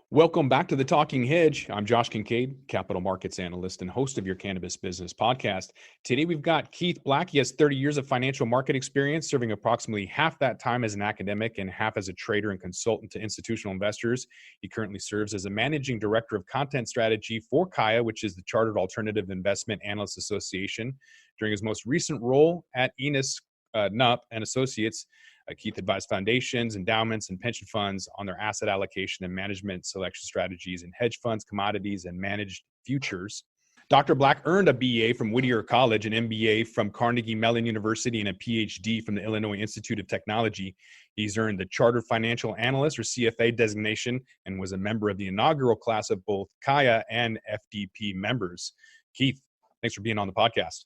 Welcome back to the Talking Hedge. I'm Josh Kincaid, Capital Markets Analyst and host of your Cannabis Business Podcast. Today we've got Keith Black. He has 30 years of financial market experience, serving approximately half that time as an academic and half as a trader and consultant to institutional investors. He currently serves as a Managing Director of Content Strategy for CAIA, which is the Chartered Alternative Investment Analysts Association. During his most recent role at Enos Knupp and Associates, Keith advised foundations, endowments, and pension funds on their asset allocation and management selection strategies in hedge funds, commodities, and managed futures. Dr. Black earned a BA from Whittier College, an MBA from Carnegie Mellon University, and a Ph.D. from the Illinois Institute of Technology. He's earned the Chartered Financial Analyst, or CFA, designation and was a member of the inaugural class of both CAIA and FDP members. Keith, thanks for being on the podcast.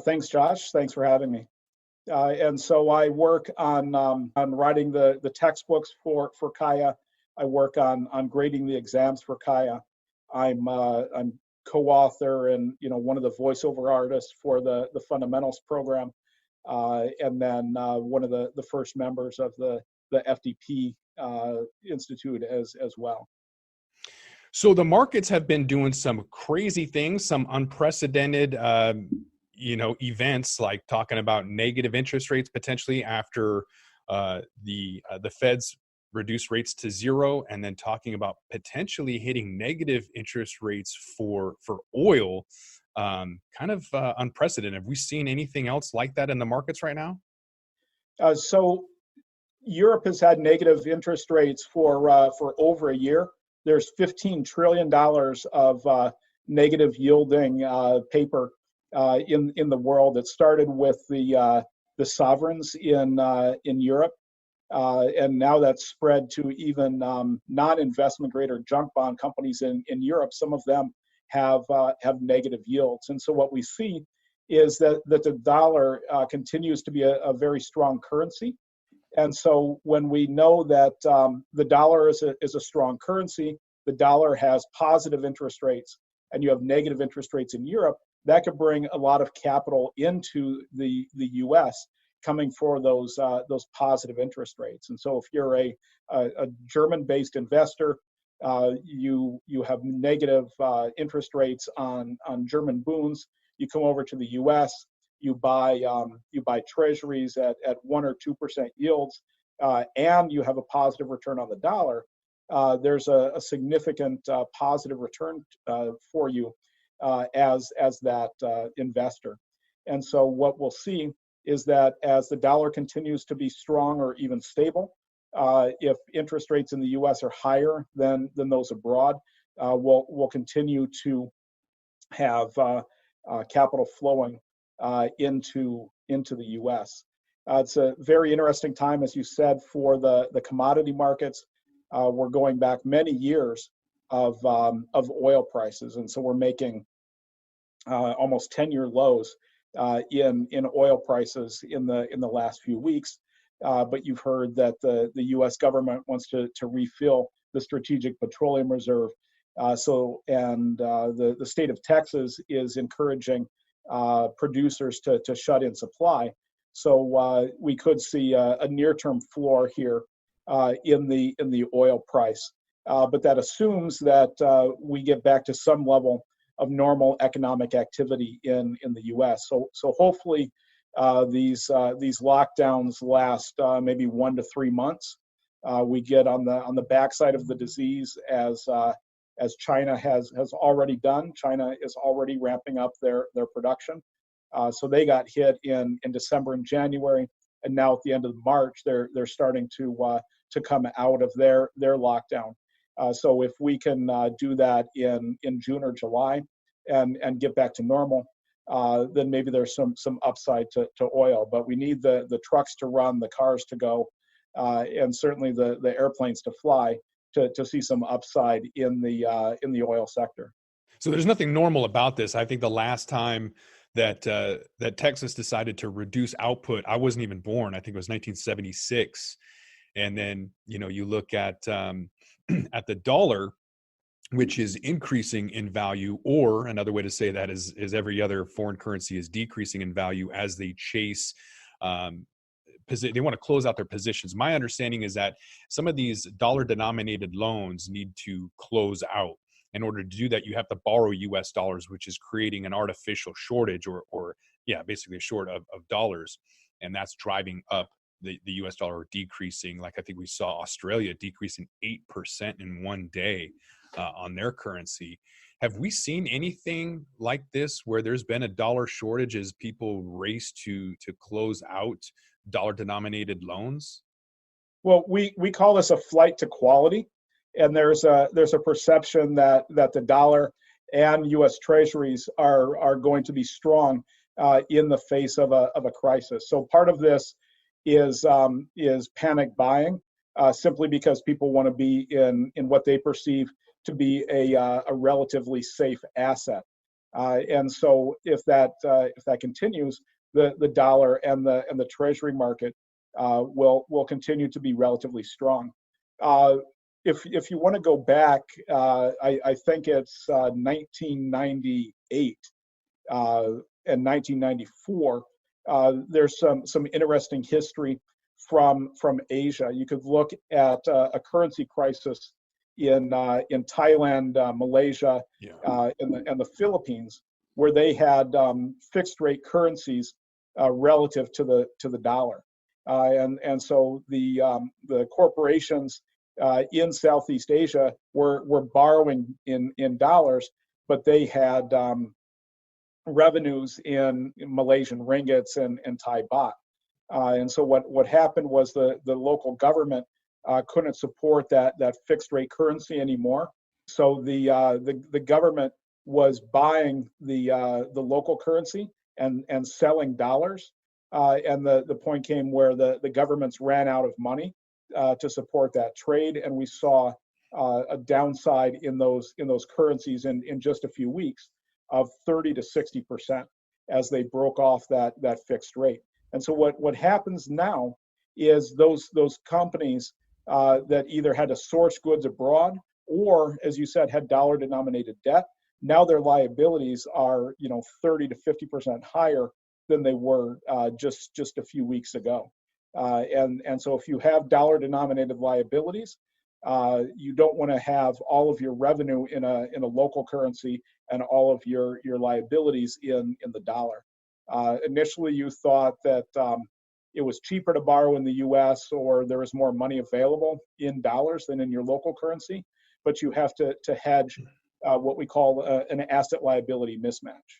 Thanks, Josh. Thanks for having me. And so I work on writing the textbooks for CAIA. I work on grading the exams for CAIA. I'm co-author and one of the voiceover artists for the fundamentals program, and then one of the first members of the FDP Institute as well. So the markets have been doing some crazy things, some unprecedented events, like talking about negative interest rates potentially after the Fed's reduced rates to zero, and then talking about potentially hitting negative interest rates for oil. Kind of unprecedented. Have we seen anything else like that in the markets right now? So Europe has had negative interest rates for over a year. There's $15 trillion of negative yielding paper in the world. It started with the sovereigns in Europe, and now that's spread to even non-investment grade or junk bond companies in Europe. Some of them have negative yields, and so what we see is that the dollar continues to be a very strong currency. And so when we know that the dollar is a strong currency, the dollar has positive interest rates, and you have negative interest rates in Europe, that could bring a lot of capital into the U.S. coming for those positive interest rates. And so if you're a German-based investor, you have negative interest rates on German bonds. You come over to the U.S., you buy treasuries at 1 or 2% yields, and you have a positive return on the dollar. There's a significant positive return for you as that investor. And so what we'll see is that as the dollar continues to be strong or even stable, if interest rates in the U.S. are higher than those abroad, we'll continue to have capital flowing into the U.S. It's a very interesting time, as you said, for the commodity markets. We're going back many years of oil prices, and so we're making almost 10-year lows in oil prices in the last few weeks. But you've heard that the U.S. government wants to refill the Strategic Petroleum Reserve. The state of Texas is encouraging producers to shut in supply. So we could see a near-term floor here in the oil price. But that assumes that we get back to some level of normal economic activity in the U.S. So hopefully these lockdowns last maybe 1 to 3 months. We get on the backside of the disease as China has already done. China is already ramping up their production. So they got hit in December and January, and now at the end of March they're starting to come out of their lockdown. So if we can do that in June or July and get back to normal, then maybe there's some upside to oil. But we need the trucks to run, the cars to go, and certainly the airplanes to fly to see some upside in the oil sector. So there's nothing normal about this. I think the last time that Texas decided to reduce output, I wasn't even born. I think it was 1976. And then, you look at the dollar, which is increasing in value, or another way to say that is every other foreign currency is decreasing in value as they chase they want to close out their positions. My understanding is that some of these dollar denominated loans need to close out. In order to do that, you have to borrow US dollars, which is creating an artificial shortage or basically a short of dollars. And that's driving up the US dollar decreasing. Like I think we saw Australia decreasing 8% in one day on their currency. Have we seen anything like this where there's been a dollar shortage as people race to close out dollar denominated loans? Well, we call this a flight to quality, and there's a perception that the dollar and U.S. Treasuries are going to be strong in the face of a crisis. So part of this is panic buying, simply because people want to be in what they perceive to be a relatively safe asset. And so if that continues, the dollar and the Treasury market will continue to be relatively strong. If you want to go back, I think it's 1998 and 1994. There's some interesting history from Asia. You could look at a currency crisis in Thailand, Malaysia, and the Philippines, where they had fixed rate currencies relative to the dollar, and so the corporations in Southeast Asia were borrowing in dollars, but they had revenues in Malaysian ringgits and Thai baht. And so what happened was the local government couldn't support that fixed rate currency anymore. So the government was buying the local currency and selling dollars. And the point came where the governments ran out of money to support that trade, and we saw a downside in those currencies in just a few weeks of 30 to 60% as they broke off that fixed rate. And so what happens now is those companies that either had to source goods abroad or, as you said, had dollar denominated debt, now their liabilities are 30 to 50% higher than they were just a few weeks ago. And so if you have dollar denominated liabilities, you don't want to have all of your revenue in a local currency and all of your liabilities in the dollar. Initially, you thought that it was cheaper to borrow in the U.S. or there was more money available in dollars than in your local currency, but you have to hedge what we call an asset liability mismatch.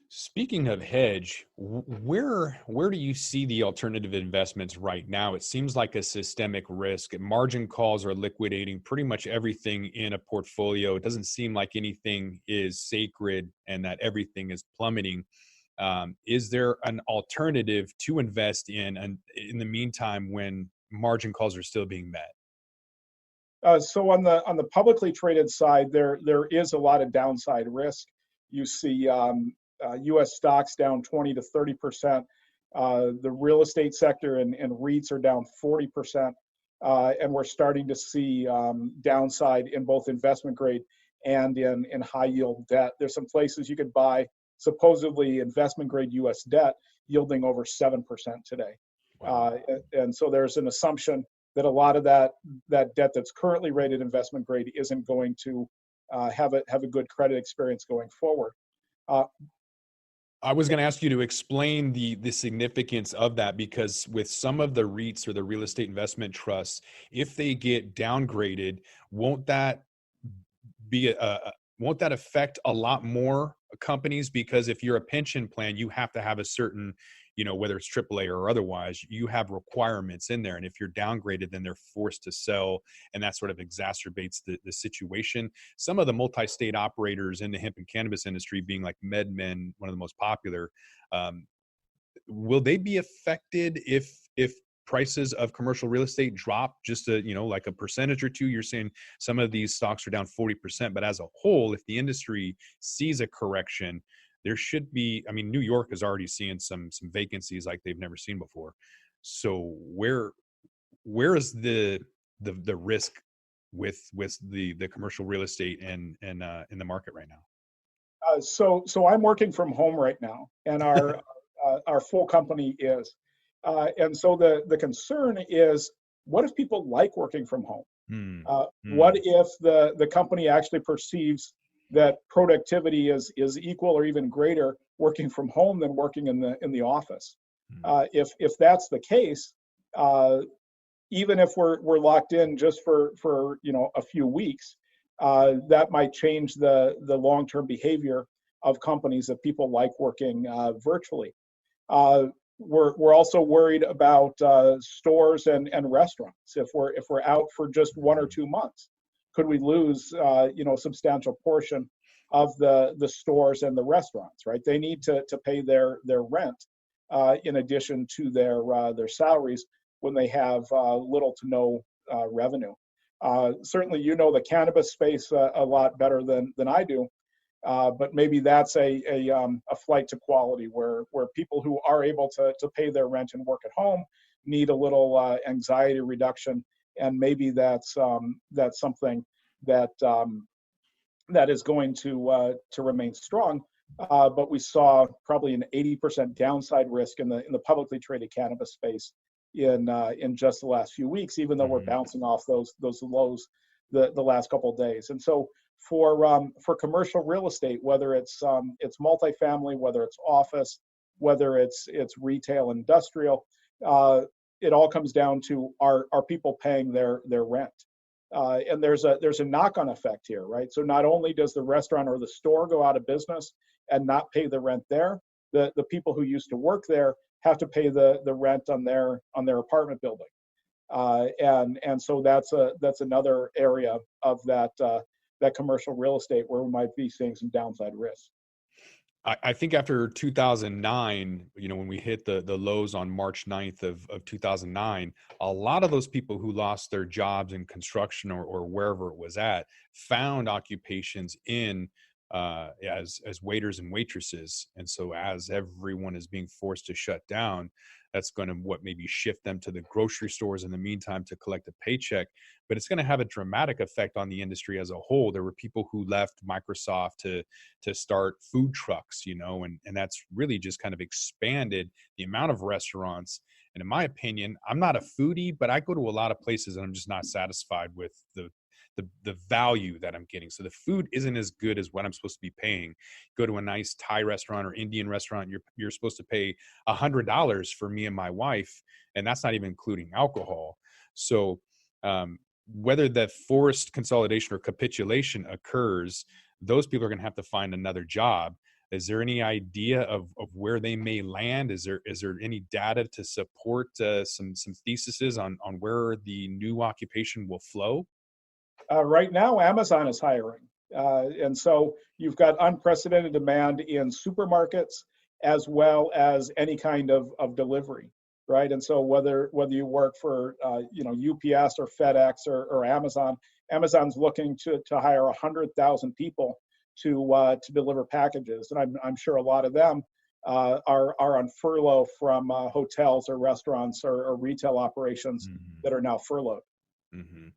Speaking of hedge, where do you see the alternative investments right now? It seems like a systemic risk. Margin calls are liquidating pretty much everything in a portfolio. It doesn't seem like anything is sacred and that everything is plummeting. Is there an alternative to invest in the meantime when margin calls are still being met? So on the publicly traded side, there is a lot of downside risk. You see U.S. stocks down 20 to 30%. The real estate sector and REITs are down 40%. And we're starting to see downside in both investment grade and in high yield debt. There's some places you could buy supposedly investment grade U.S. debt yielding over 7% today. Wow. And so there's an assumption that a lot of that debt that's currently rated investment grade isn't going to have a good credit experience going forward. I was going to ask you to explain the significance of that, because with some of the REITs or the real estate investment trusts, if they get downgraded, won't that affect a lot more companies? Because if you're a pension plan, you have to have a certain, whether it's AAA or otherwise, you have requirements in there. And if you're downgraded, then they're forced to sell, and that sort of exacerbates the situation. Some of the multi-state operators in the hemp and cannabis industry, being like MedMen, one of the most popular, will they be affected if prices of commercial real estate drop just like a percentage or two? You're saying some of these stocks are down 40%, but as a whole, if the industry sees a correction, there should be, New York is already seeing some vacancies like they've never seen before. So where is the risk with the commercial real estate and in the market right now? So I'm working from home right now, and our full company is. And so the concern is, what if people like working from home? Mm, What mm, if the company actually perceives that productivity is equal or even greater working from home than working in the office? mm, If that's the case, uh, even if we're locked in just for a few weeks, that might change the long-term behavior of companies if people like working virtually. Uh, we're also worried about stores and restaurants. If we're out for just 1 or 2 months, could we lose a substantial portion of the stores and the restaurants? Right, they need to pay their rent in addition to their salaries when they have little to no revenue. Certainly, the cannabis space a lot better than I do. But maybe that's a flight to quality where people who are able to pay their rent and work at home need a little anxiety reduction, and maybe that's something that is going to remain strong. But we saw probably an 80% downside risk in the publicly traded cannabis space in just the last few weeks, even though we're mhm, bouncing off those lows the last couple of days. And so for commercial real estate, whether it's multifamily, whether it's office, whether it's retail, industrial, it all comes down to, are people paying their rent? And there's a knock-on effect here, right? So not only does the restaurant or the store go out of business and not pay the rent there, the people who used to work there have to pay the rent on their apartment building. And so that's another area of that commercial real estate where we might be seeing some downside risk. I think after 2009, when we hit the lows on March 9th of 2009, a lot of those people who lost their jobs in construction or wherever it was at found occupations in as waiters and waitresses. And so as everyone is being forced to shut down, that's going to maybe shift them to the grocery stores in the meantime to collect a paycheck. But it's going to have a dramatic effect on the industry as a whole. There were people who left Microsoft to start food trucks, and that's really just kind of expanded the amount of restaurants. And in my opinion, I'm not a foodie, but I go to a lot of places and I'm just not satisfied with the value that I'm getting. So the food isn't as good as what I'm supposed to be paying. Go to a nice Thai restaurant or Indian restaurant, you're supposed to pay $100 for me and my wife, and that's not even including alcohol. So whether the forced consolidation or capitulation occurs, those people are going to have to find another job. Is there any idea of where they may land? Is there any data to support some theses on where the new occupation will flow? Right now, Amazon is hiring. And so you've got unprecedented demand in supermarkets as well as any kind of delivery, right? And so whether you work for UPS or FedEx or Amazon, Amazon's looking to hire 100,000 people to deliver packages, and I'm sure a lot of them are on furlough from hotels or restaurants or retail operations Mm-hmm. that are now furloughed. Mm-hmm.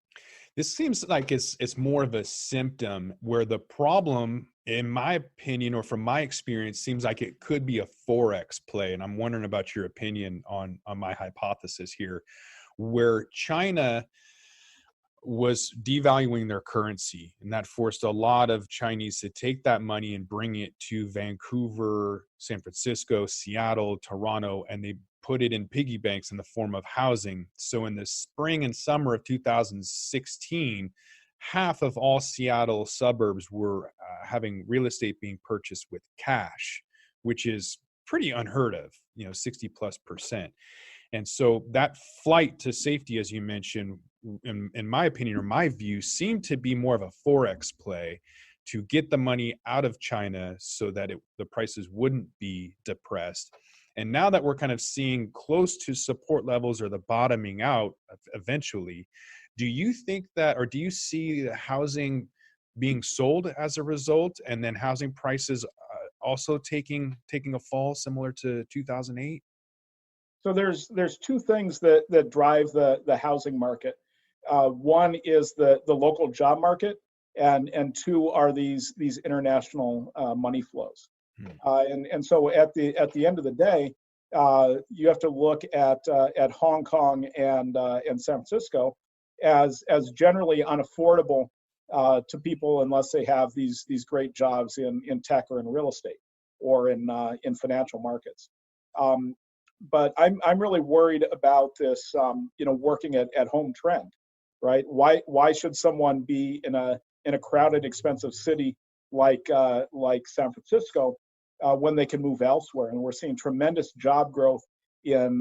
This seems like it's more of a symptom, where the problem, in my opinion, or from my experience, seems like it could be a Forex play. And I'm wondering about your opinion on my hypothesis here, where China was devaluing their currency, and that forced a lot of Chinese to take that money and bring it to Vancouver, San Francisco, Seattle, Toronto, and they put it in piggy banks in the form of housing. So in the spring and summer of 2016, half of all Seattle suburbs were having real estate being purchased with cash, which is pretty unheard of, 60+%. And so that flight to safety, as you mentioned, in my opinion or my view, seemed to be more of a Forex play to get the money out of China so that the prices wouldn't be depressed. And now that we're kind of seeing close to support levels or the bottoming out eventually, do you think that, or do you see the housing being sold as a result, and then housing prices also taking a fall similar to 2008? So there's two things that drive the housing market. One is the local job market, and two are these international money flows. Hmm. And so at the end of the day, you have to look at Hong Kong and San Francisco as generally unaffordable to people unless they have these great jobs in tech or in real estate or in financial markets. But I'm really worried about this, working at home trend, right? Why should someone be in a crowded, expensive city like San Francisco when they can move elsewhere? And we're seeing tremendous job growth in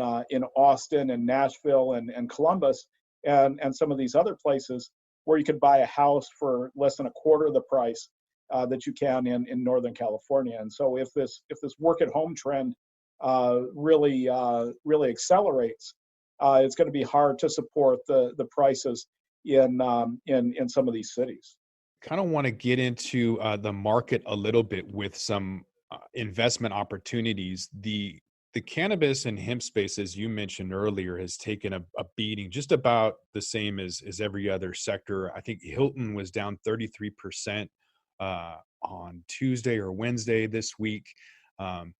Austin and Nashville and Columbus and some of these other places where you could buy a house for less than a quarter of the price that you can in Northern California. And so if this work at home trend really accelerates, it's going to be hard to support the prices in some of these cities. Kind of want to get into the market a little bit with some investment opportunities. The cannabis and hemp space, as you mentioned earlier, has taken a beating, just about the same as every other sector. I think Hilton was down 33% on Tuesday or Wednesday this week,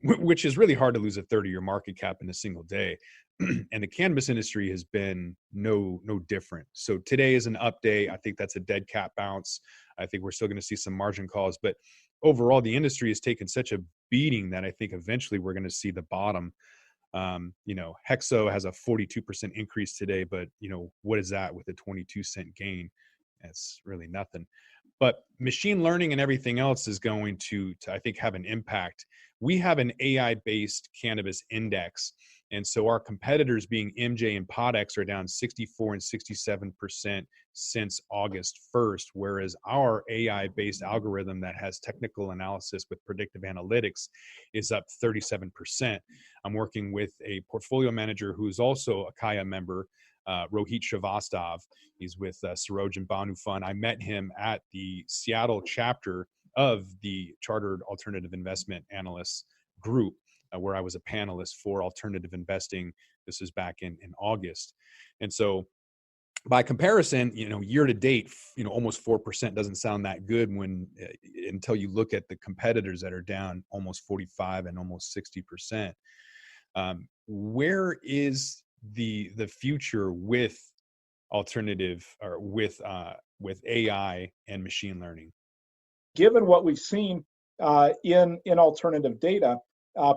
which is really hard to lose a 30-year market cap in a single day. And the cannabis industry has been no different. So today is an up day. I think that's a dead cat bounce. I think we're still going to see some margin calls, but overall, the industry has taken such a beating that I think eventually we're going to see the bottom. Hexo has a 42% increase today, but what is that with a 22-cent gain? That's really nothing. But machine learning and everything else is going to I think, have an impact. We have an AI-based cannabis index. And so our competitors, being MJ and Podex, are down 64 and 67% since August 1st, whereas our AI-based algorithm that has technical analysis with predictive analytics is up 37%. I'm working with a portfolio manager who's also a CAIA member, Rohit Shrivastava. He's with Saroj and Banu Fund. I met him at the Seattle chapter of the Chartered Alternative Investment Analysts group, where I was a panelist for alternative investing. This is back in August. And so by comparison, year to date, almost 4% doesn't sound that good until you look at the competitors that are down almost 45 and almost 60%. Where is the future with alternative or with AI and machine learning? Given what we've seen in alternative data,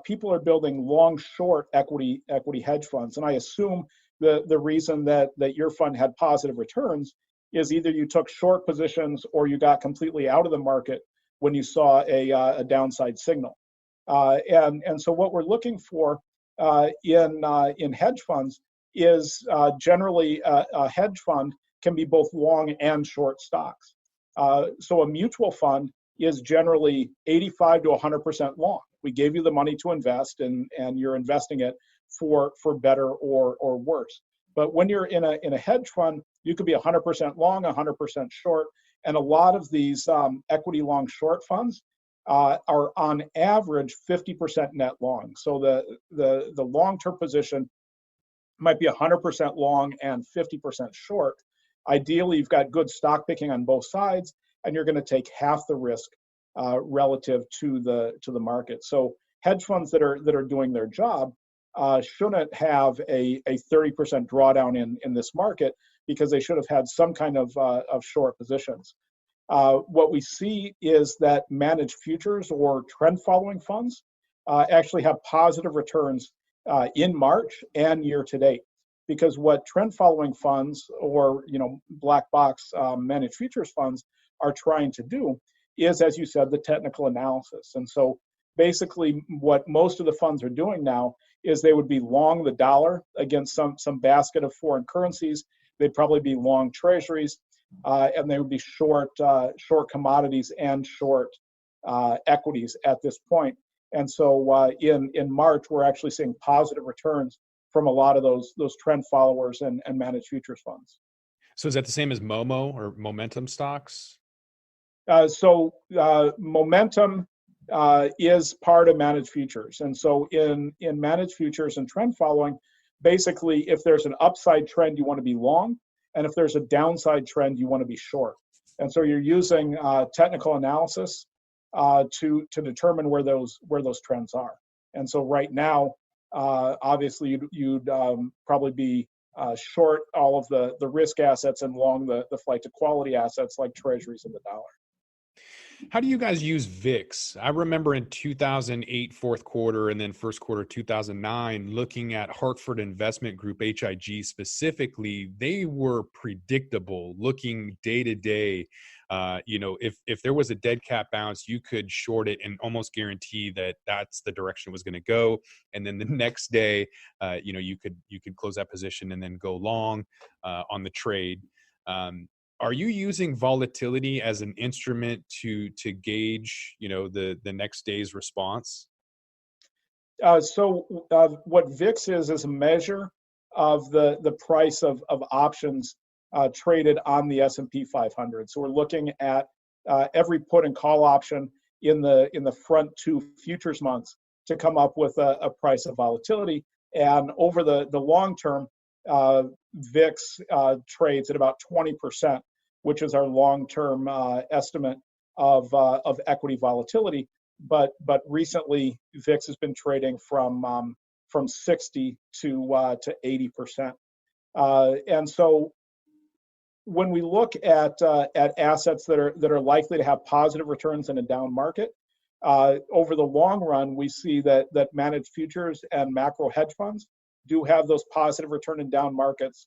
people are building long-short equity hedge funds, and I assume the reason that your fund had positive returns is either you took short positions or you got completely out of the market when you saw a downside signal. And so what we're looking for in hedge funds is generally a hedge fund can be both long and short stocks. So a mutual fund is generally 85 to 100% long. We gave you the money to invest, and you're investing it for better or worse. But when you're in a hedge fund, you could be 100% long, 100% short, and a lot of these equity long short funds are on average 50% net long. So the long-term position might be 100% long and 50% short. Ideally, you've got good stock picking on both sides, and you're going to take half the risk relative to the market. So hedge funds that are doing their job shouldn't have a 30% drawdown in this market, because they should have had some kind of short positions. What we see is that managed futures or trend following funds actually have positive returns in March and year to date, because what trend following funds or black box managed futures funds are trying to do is, as you said, the technical analysis. And so basically what most of the funds are doing now is they would be long the dollar against some basket of foreign currencies. They'd probably be long treasuries, and they would be short commodities and short equities at this point. And so in March, we're actually seeing positive returns from a lot of those trend followers and managed futures funds. So is that the same as MOMO or momentum stocks? So momentum is part of managed futures. And so in managed futures and trend following, basically, if there's an upside trend, you want to be long. And if there's a downside trend, you want to be short. And so you're using technical analysis to determine where those trends are. And so right now, obviously you'd probably be short all of the risk assets and long the flight to quality assets like treasuries of the dollar. How do you guys use VIX? I remember in 2008, fourth quarter, and then first quarter 2009, looking at Hartford Investment Group, HIG specifically, they were predictable looking day to day. If there was a dead cat bounce, you could short it and almost guarantee that that's the direction it was going to go. And then the next day, you could close that position and then go long on the trade. Are you using volatility as an instrument to gauge, the next day's response? What VIX is a measure of the price of options traded on the S&P 500. So we're looking at every put and call option in the front two futures months to come up with a price of volatility. And over the long term, VIX trades at about 20%, which is our long-term estimate of equity volatility. But recently, VIX has been trading from 60 to 80%. And so when we look at assets that are likely to have positive returns in a down market, over the long run, we see that managed futures and macro hedge funds do have those positive return in down markets.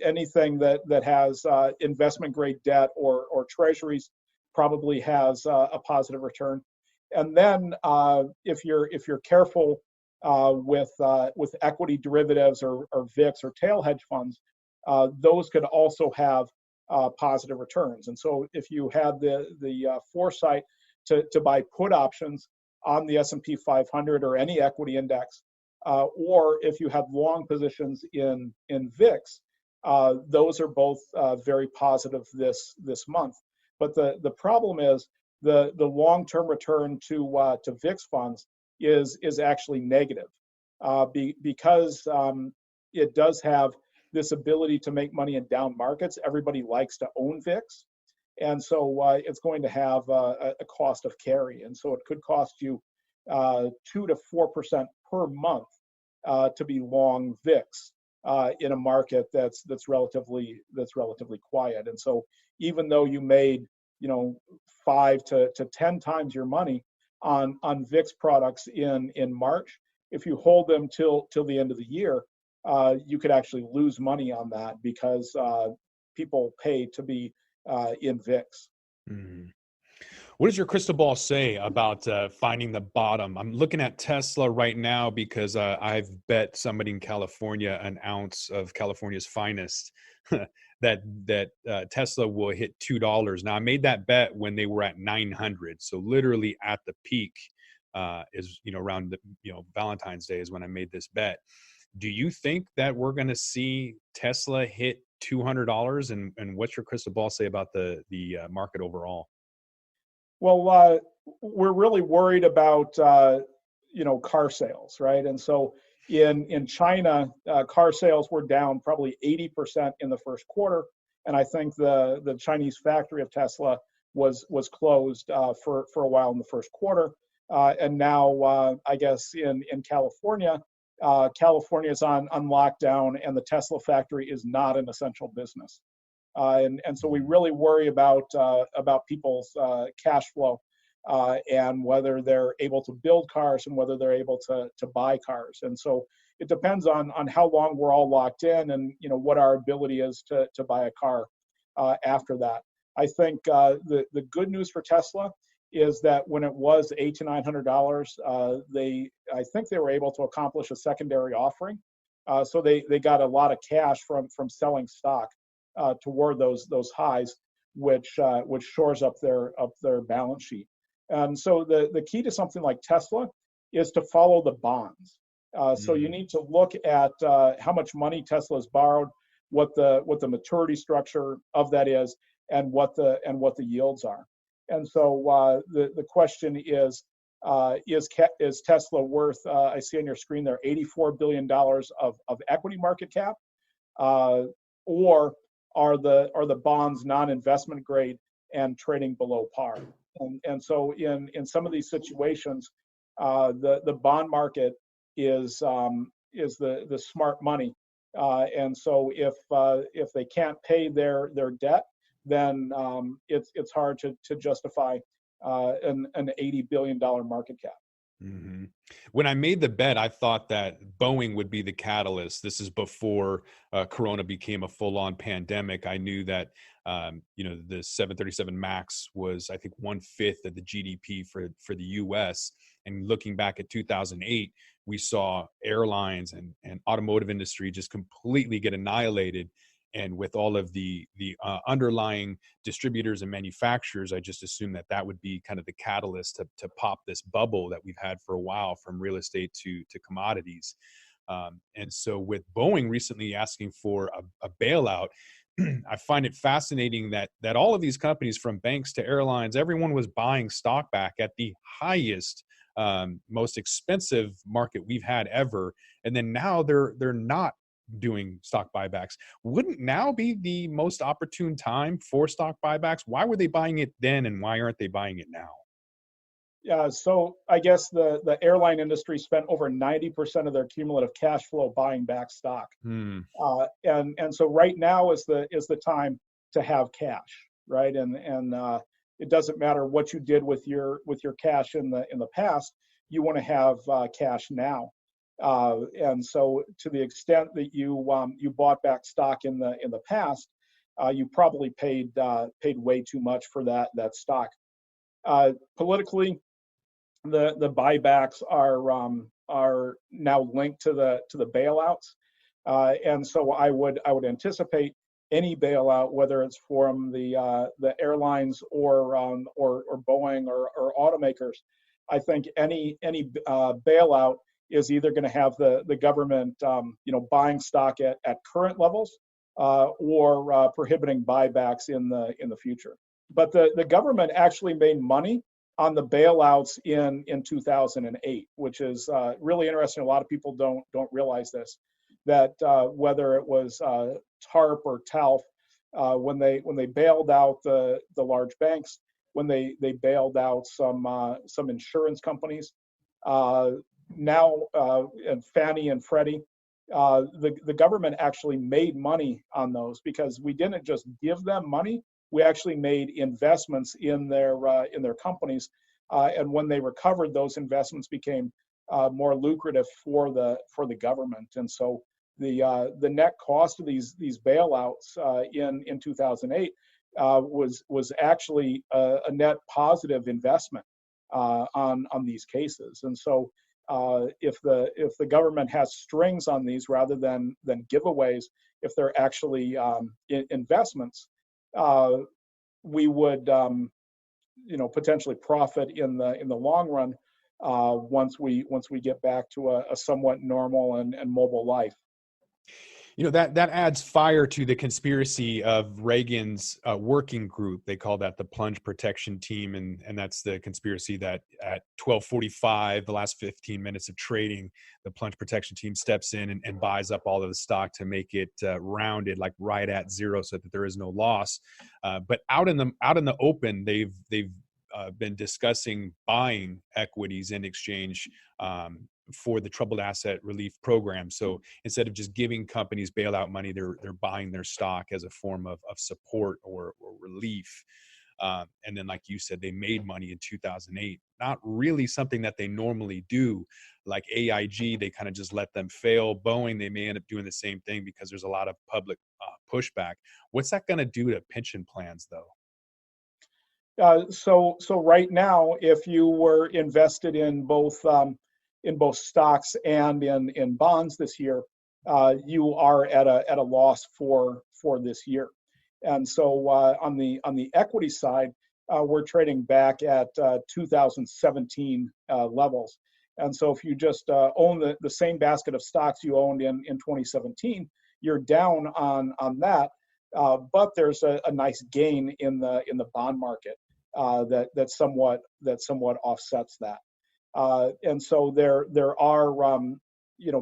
Anything that has investment grade debt or treasuries probably has a positive return. And then if you're careful with equity derivatives or VIX or tail hedge funds, those could also have positive returns. And so if you had the foresight to buy put options on the S&P 500 or any equity index, or if you have long positions in VIX, those are both very positive this month. But the problem is the long-term return to VIX funds is actually negative because it does have this ability to make money in down markets. Everybody likes to own VIX, and so it's going to have a cost of carry, and so it could cost you 2 to 4% per month to be long VIX in a market that's relatively quiet. And so even though you made 5 to 10 times your money on VIX products in March, if you hold them till the end of the year, you could actually lose money on that because people pay to be in VIX. Mm-hmm. What does your crystal ball say about finding the bottom? I'm looking at Tesla right now because I've bet somebody in California an ounce of California's finest that Tesla will hit $2. Now I made that bet when they were at 900, so literally at the peak is around Valentine's Day is when I made this bet. Do you think that we're going to see Tesla hit $200? And what's your crystal ball say about the market overall? Well, we're really worried about car sales, right? And so in China, car sales were down probably 80% in the first quarter, and I think the Chinese factory of Tesla was closed for a while in the first quarter, and now I guess in California, California is on lockdown, and the Tesla factory is not an essential business. And so we really worry about people's cash flow and whether they're able to build cars and whether they're able to buy cars. And so it depends on how long we're all locked in and what our ability is to buy a car after that. I think the good news for Tesla is that when it was $800 to $900, I think they were able to accomplish a secondary offering. So they got a lot of cash from selling stock toward those highs, which shores up their balance sheet. And so the key to something like Tesla is to follow the bonds. So you need to look at how much money Tesla has borrowed, what the maturity structure of that is, and what the yields are. And so the question is Tesla worth? I see on your screen there $84 billion of equity market cap, or are the bonds non-investment grade and trading below par? And so in some of these situations, the bond market is the smart money. And so if they can't pay their debt, then it's hard to justify an $80 billion market cap. Mm-hmm. When I made the bet, I thought that Boeing would be the catalyst. This is before Corona became a full-on pandemic. I knew that the 737 Max was, I think, 1/5 of the GDP for the U.S. And looking back at 2008, we saw airlines and automotive industry just completely get annihilated. And with all of the underlying distributors and manufacturers, I just assumed that would be kind of the catalyst to pop this bubble that we've had for a while, from real estate to commodities. And so with Boeing recently asking for a bailout, I find it fascinating that all of these companies, from banks to airlines, everyone was buying stock back at the highest, most expensive market we've had ever. And then now they're not doing stock buybacks. Wouldn't now be the most opportune time for stock buybacks? Why were they buying it then, and why aren't they buying it now? Yeah, so I guess the airline industry spent over 90% of their cumulative cash flow buying back stock. And so right now is the time to have cash, right? And it doesn't matter what you did with your cash in the past. You want to have cash now. And so, to the extent that you bought back stock in the past, you probably paid way too much for that stock. Politically, the buybacks are now linked to the bailouts, and so I would anticipate any bailout, whether it's from the airlines or Boeing or automakers. I think any bailout is either going to have the government, buying stock at current levels, or prohibiting buybacks in the future. But the government actually made money on the bailouts in 2008, which is really interesting. A lot of people don't realize this, that whether it was TARP or TALF, when they bailed out the large banks, when they bailed out some insurance companies, now and Fannie and Freddie, the government actually made money on those, because we didn't just give them money, we actually made investments in their companies, and when they recovered, those investments became more lucrative for the government. And so the net cost of these bailouts in 2008 was actually a net positive investment on these cases. And so if the government has strings on these rather than giveaways, if they're actually investments, we would potentially profit in the long run once we get back to a somewhat normal and mobile life. That adds fire to the conspiracy of Reagan's working group. They call that the plunge protection team. And that's the conspiracy that at 12:45, the last 15 minutes of trading, the plunge protection team steps in and buys up all of the stock to make it rounded, like right at zero, so that there is no loss. But out in the open, they've been discussing buying equities in exchange for the troubled asset relief program. So instead of just giving companies bailout money, they're buying their stock as a form of support or relief. And then, like you said, they made money in 2008. Not really something that they normally do. Like AIG, they kind of just let them fail. Boeing, they may end up doing the same thing because there's a lot of public pushback. What's that going to do to pension plans, though? So right now, if you were invested in both stocks and in bonds this year, you are at a loss for this year. And so on the equity side, we're trading back at 2017 levels. And so if you just own the same basket of stocks you owned in 2017, you're down on that. But there's a nice gain in the bond market that somewhat offsets that. And so there are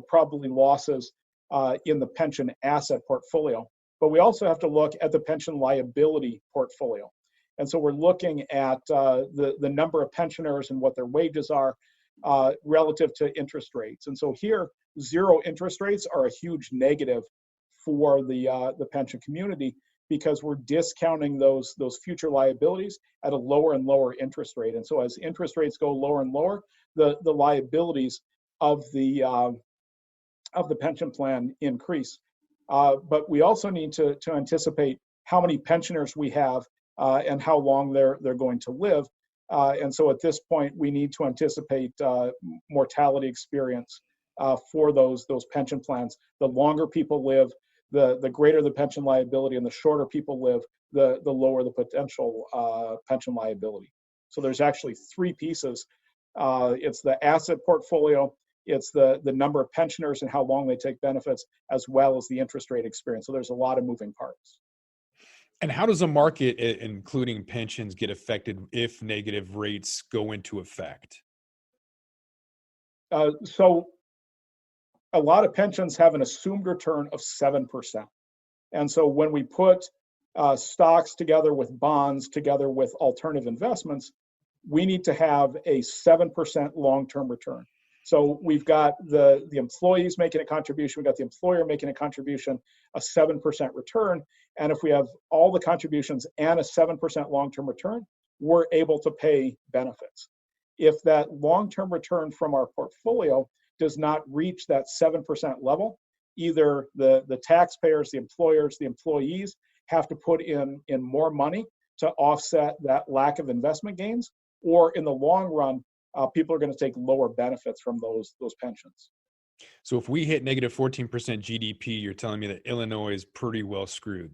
probably losses in the pension asset portfolio, but we also have to look at the pension liability portfolio. And so we're looking at the number of pensioners and what their wages are. relative to interest rates. And so here, zero interest rates are a huge negative for the pension community because we're discounting those future liabilities at a lower and lower interest rate. And so as interest rates go lower and lower, the liabilities of the pension plan increase. But we also need to anticipate how many pensioners we have and how long they're going to live. And so at this point, we need to anticipate mortality experience for those pension plans. The longer people live, the greater the pension liability, and the shorter people live, the lower the potential pension liability. So there's actually three pieces. It's the asset portfolio, it's the number of pensioners and how long they take benefits, as well as the interest rate experience. So there's a lot of moving parts. And how does a market, including pensions, get affected if negative rates go into effect? So a lot of pensions have an assumed return of 7%. And so when we put stocks together with bonds, together with alternative investments, we need to have a 7% long-term return. So we've got the employees making a contribution, we've got the employer making a contribution, a 7% return. And if we have all the contributions and a 7% long-term return, we're able to pay benefits. If that long-term return from our portfolio does not reach that 7% level, either the taxpayers, the employers, the employees have to put in more money to offset that lack of investment gains, or in the long run, people are going to take lower benefits from those pensions. So if we hit negative 14% GDP, you're telling me that Illinois is pretty well screwed.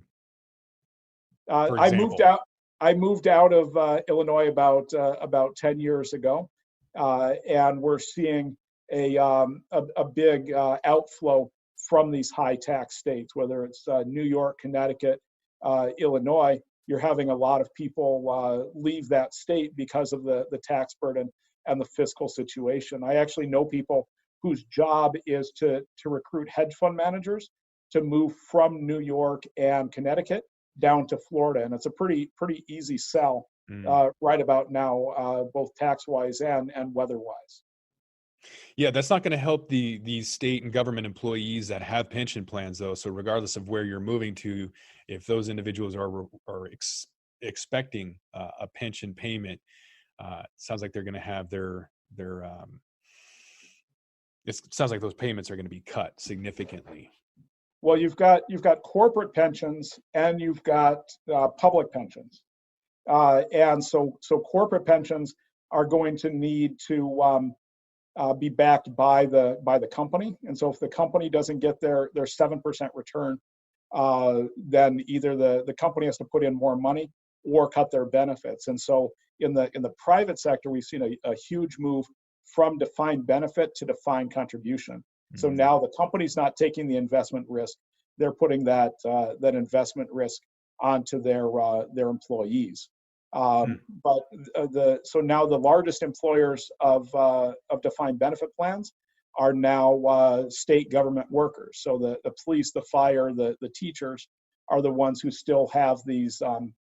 I moved out of Illinois about 10 years ago, and we're seeing a big outflow from these high tax states, whether it's New York, Connecticut, Illinois. You're having a lot of people leave that state because of the tax burden and the fiscal situation. I actually know people whose job is to recruit hedge fund managers to move from New York and Connecticut down to Florida. And it's a pretty easy sell right about now, both tax-wise and weather-wise. Yeah, that's not going to help these state and government employees that have pension plans, though. So regardless of where you're moving to, if those individuals are expecting a pension payment, it sounds like they're going to have it sounds like those payments are going to be cut significantly. Well, you've got corporate pensions and you've got public pensions, and so corporate pensions are going to need to be backed by the company. And so if the company doesn't get their 7% return, then either the company has to put in more money or cut their benefits. And so in the private sector, we've seen a huge move from defined benefit to defined contribution. Mm-hmm. So now the company's not taking the investment risk; they're putting that investment risk onto their employees. But so now the largest employers of defined benefit plans are now state government workers. So the police, the fire, the teachers are the ones who still have these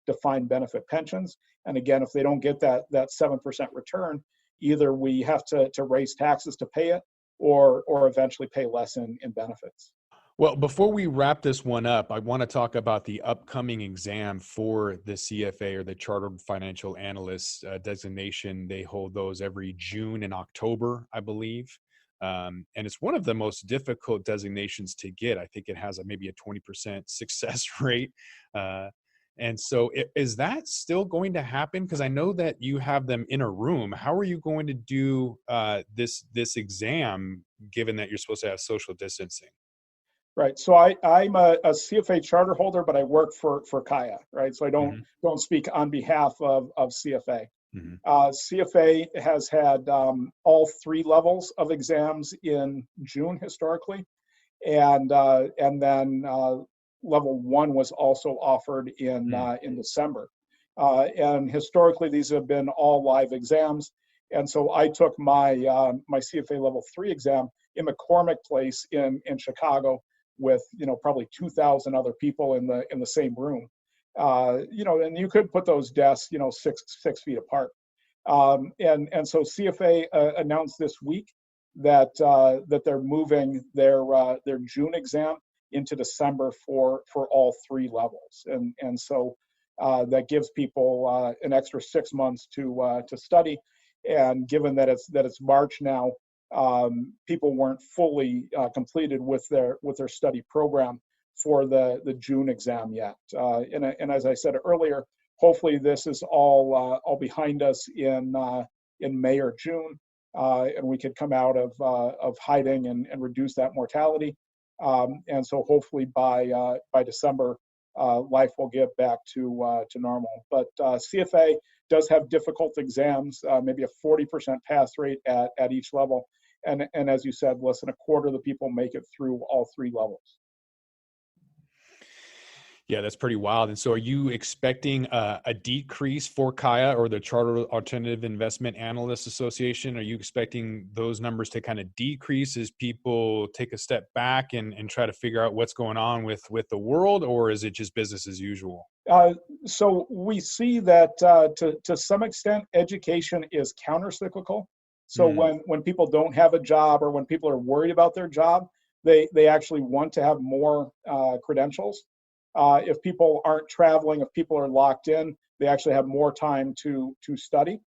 defined benefit pensions. And again, if they don't get that 7% return, either we have to raise taxes to pay it, or eventually pay less in benefits. Well, before we wrap this one up, I want to talk about the upcoming exam for the CFA, or the Chartered Financial Analyst designation. They hold those every June and October, I believe. And it's one of the most difficult designations to get. I think it has maybe a 20% success rate. And so is that still going to happen? Because I know that you have them in a room. How are you going to do this exam, given that you're supposed to have social distancing? Right. So I'm a CFA charter holder, but I work for CAIA, right? So I don't speak on behalf of CFA. Mm-hmm. CFA has had all three levels of exams in June historically, and then level one was also offered in December. And historically, these have been all live exams. And so I took my CFA level 3 exam in McCormick Place in Chicago with probably 2,000 other people in the same room. And you could put those desks 6 feet apart. And so CFA announced this week that they're moving their June exam into December for all three levels, and so that gives people an extra 6 months to study. And given that it's March now, people weren't fully completed with their study program for the June exam yet. And as I said earlier, hopefully this is all behind us in May or June, and we could come out of hiding and reduce that mortality. And so hopefully by December, life will get back to normal. But CFA does have difficult exams, maybe a 40% pass rate at each level. And as you said, less than a quarter of the people make it through all three levels. Yeah, that's pretty wild. And so are you expecting a decrease for CAIA or the Chartered Alternative Investment Analysts Association? Are you expecting those numbers to kind of decrease as people take a step back and try to figure out what's going on with the world, or is it just business as usual? So we see that to some extent, education is counter-cyclical. So when people don't have a job or when people are worried about their job, they actually want to have more credentials. If people aren't traveling, if people are locked in, they actually have more time to study.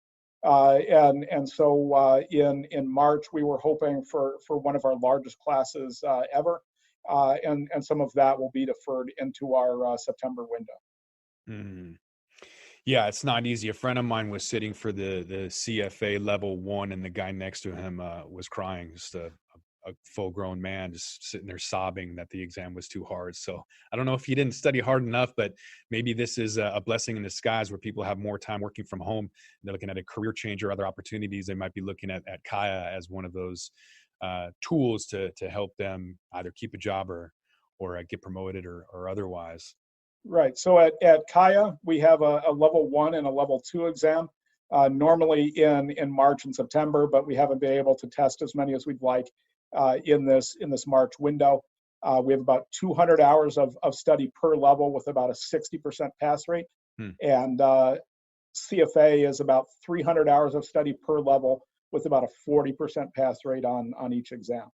And so in March, we were hoping for one of our largest classes ever, and some of that will be deferred into our September window. Mm. Yeah, it's not easy. A friend of mine was sitting for the CFA level 1, and the guy next to him was crying. Just a full-grown man just sitting there sobbing that the exam was too hard. So I don't know if he didn't study hard enough, but maybe this is a blessing in disguise where people have more time working from home. They're looking at a career change or other opportunities. They might be looking at CAIA as one of those tools to help them either keep a job or get promoted or otherwise. Right. So at CAIA, we have a level 1 and a level 2 exam, normally in March and September, but we haven't been able to test as many as we'd like in this March window. We have about 200 hours of study per level with about a 60% pass rate. And CFA is about 300 hours of study per level with about a 40% pass rate on each exam.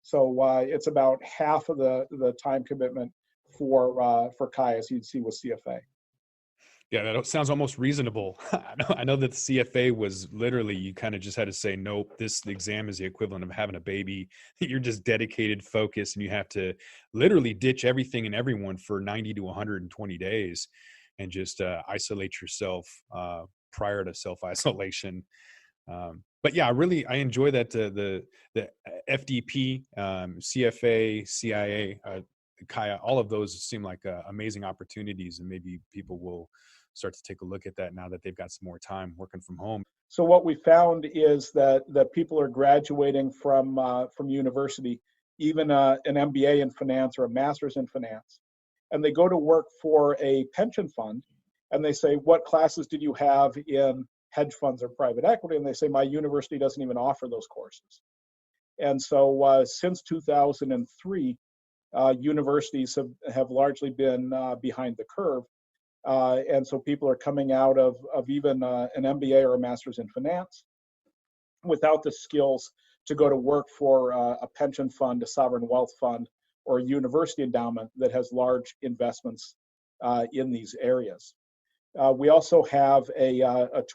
So it's about half of the time commitment for CAIA, as you'd see with CFA. Yeah, that sounds almost reasonable. I know that the CFA was literally, you kind of just had to say, nope, this exam is the equivalent of having a baby. You're just dedicated, focused, and you have to literally ditch everything and everyone for 90 to 120 days and just isolate yourself prior to self-isolation. But yeah, I enjoy that the FDP, CFA, CAIA, CAIA, all of those seem like amazing opportunities, and maybe people will start to take a look at that now that they've got some more time working from home. So what we found is that people are graduating from university, even an MBA in finance or a master's in finance, and they go to work for a pension fund, and they say, "What classes did you have in hedge funds or private equity?" And they say, "My university doesn't even offer those courses." And so since 2003, universities have largely been behind the curve. And so people are coming out of even an MBA or a master's in finance without the skills to go to work for a pension fund, a sovereign wealth fund, or a university endowment that has large investments in these areas. We also have a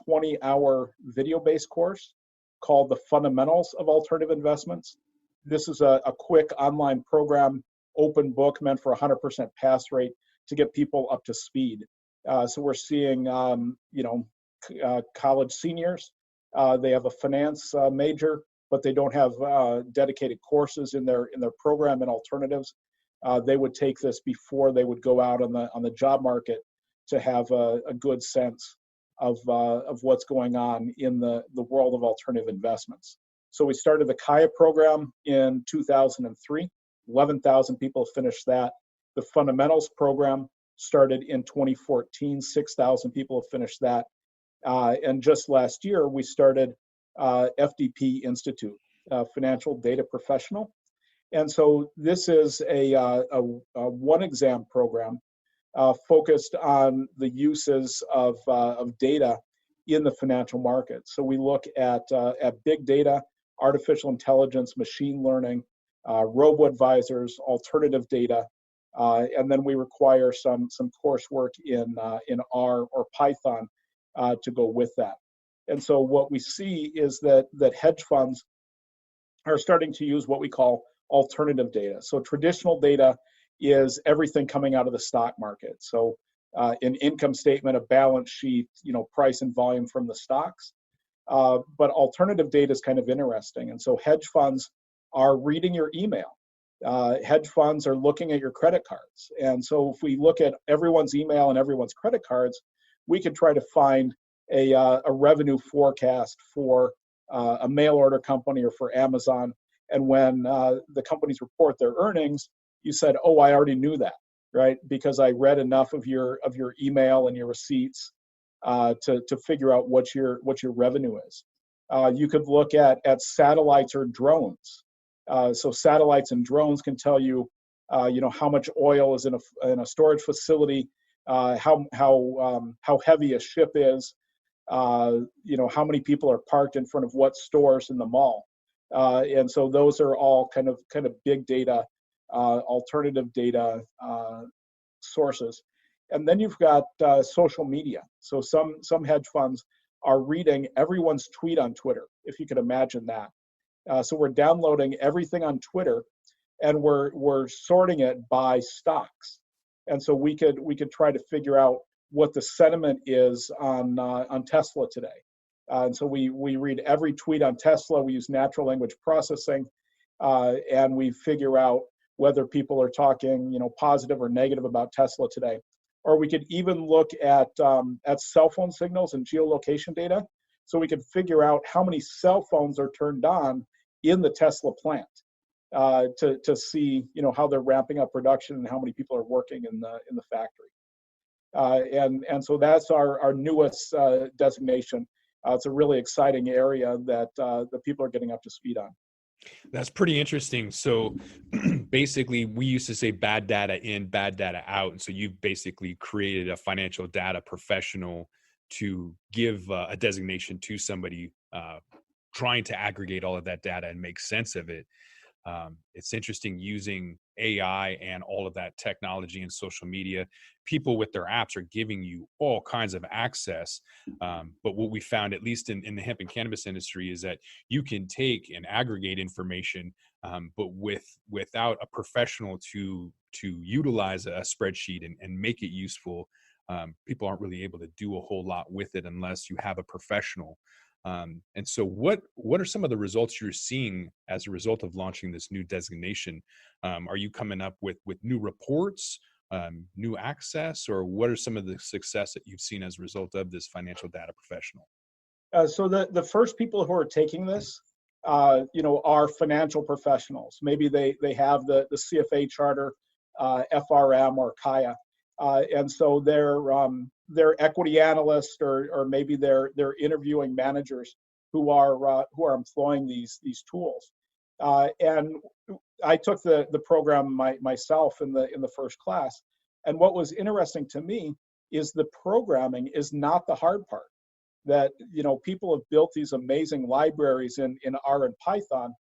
20-hour video-based course called The Fundamentals of Alternative Investments. This is a quick online program, open book, meant for 100% pass rate to get people up to speed. So we're seeing, college seniors. They have a finance major, but they don't have dedicated courses in their program in alternatives. They would take this before they would go out on the job market to have a good sense of what's going on in the world of alternative investments. So we started the CAIA program in 2003. 11,000 people finished that. The Fundamentals program started in 2014. 6,000 people have finished that. And just last year, we started FDP Institute, Financial Data Professional. And so this is a one exam program focused on the uses of data in the financial markets. So we look at big data, artificial intelligence, machine learning, robo-advisors, alternative data, and then we require some coursework in R or Python to go with that. And so what we see is that hedge funds are starting to use what we call alternative data. So traditional data is everything coming out of the stock market. So an income statement, a balance sheet, price and volume from the stocks. But alternative data is kind of interesting. And so hedge funds are reading your email. Hedge funds are looking at your credit cards. And so if we look at everyone's email and everyone's credit cards, we could try to find a revenue forecast for a mail order company or for Amazon. And when the companies report their earnings, you said, "Oh, I already knew that," right? Because I read enough of your email and your receipts to figure out what your revenue is. You could look at satellites or drones. So satellites and drones can tell you, how much oil is in a storage facility, how heavy a ship is, how many people are parked in front of what stores in the mall. And so those are all kind of big data, alternative data sources. And then you've got social media. So some hedge funds are reading everyone's tweet on Twitter, if you could imagine that. So we're downloading everything on Twitter, and we're sorting it by stocks. And so we could try to figure out what the sentiment is on Tesla today. And so we read every tweet on Tesla. We use natural language processing, and we figure out whether people are talking, positive or negative about Tesla today. Or we could even look at cell phone signals and geolocation data, so we could figure out how many cell phones are turned on in the Tesla plant to see, how they're ramping up production and how many people are working in the factory. And so that's our newest designation. It's a really exciting area that the people are getting up to speed on. That's pretty interesting. So basically, we used to say bad data in, bad data out. And so you've basically created a financial data professional to give a designation to somebody trying to aggregate all of that data and make sense of it. It's interesting using AI and all of that technology and social media. People with their apps are giving you all kinds of access. But what we found, at least in the hemp and cannabis industry, is that you can take and aggregate information, but without a professional to utilize a spreadsheet and make it useful, people aren't really able to do a whole lot with it unless you have a professional. And so what are some of the results you're seeing as a result of launching this new designation? Are you coming up with new reports, new access, or what are some of the success that you've seen as a result of this financial data professional? So the first people who are taking this, are financial professionals. Maybe they have the CFA charter, FRM or CAIA. And so they're equity analysts, or maybe they're interviewing managers who are employing these tools. And I took the program myself in the first class. And what was interesting to me is the programming is not the hard part. That people have built these amazing libraries in R and Python,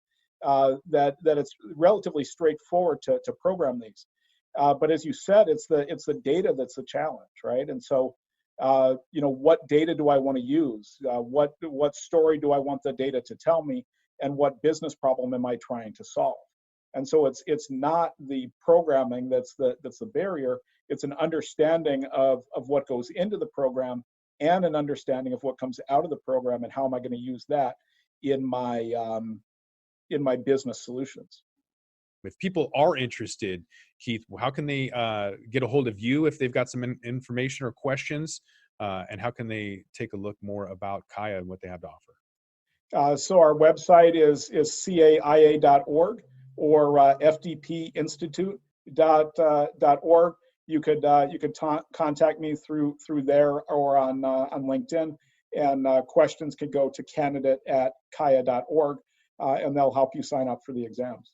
that it's relatively straightforward to program these. But as you said, it's the data that's the challenge, right? And so, what data do I want to use? What story do I want the data to tell me? And what business problem am I trying to solve? And so it's not the programming that's the barrier. It's an understanding of what goes into the program and an understanding of what comes out of the program and how am I going to use that in my business solutions. If people are interested, Keith, how can they get a hold of you if they've got some information or questions? And how can they take a look more about CAIA and what they have to offer? So our website is CAIA.org or FDPinstitute.org. You could contact me through there or on LinkedIn, and questions could go to candidate@CAIA.org, and they'll help you sign up for the exams.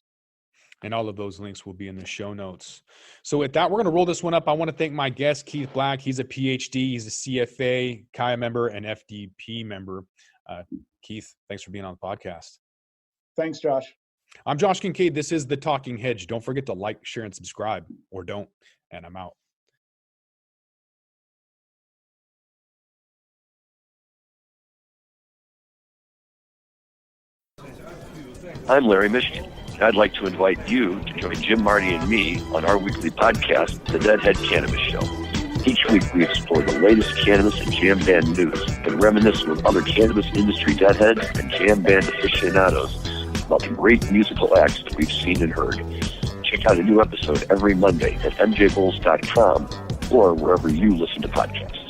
And all of those links will be in the show notes. So with that, we're going to roll this one up. I want to thank my guest, Keith Black. He's a Ph.D., he's a CFA, CAIA member, and FDP member. Keith, thanks for being on the podcast. Thanks, Josh. I'm Josh Kincaid. This is The Talking Hedge. Don't forget to like, share, and subscribe, or don't. And I'm out. I'm Larry Michigan. I'd like to invite you to join Jim, Marty, and me on our weekly podcast, The Deadhead Cannabis Show. Each week we explore the latest cannabis and jam band news and reminisce with other cannabis industry deadheads and jam band aficionados about the great musical acts that we've seen and heard. Check out a new episode every Monday at mjbulls.com or wherever you listen to podcasts.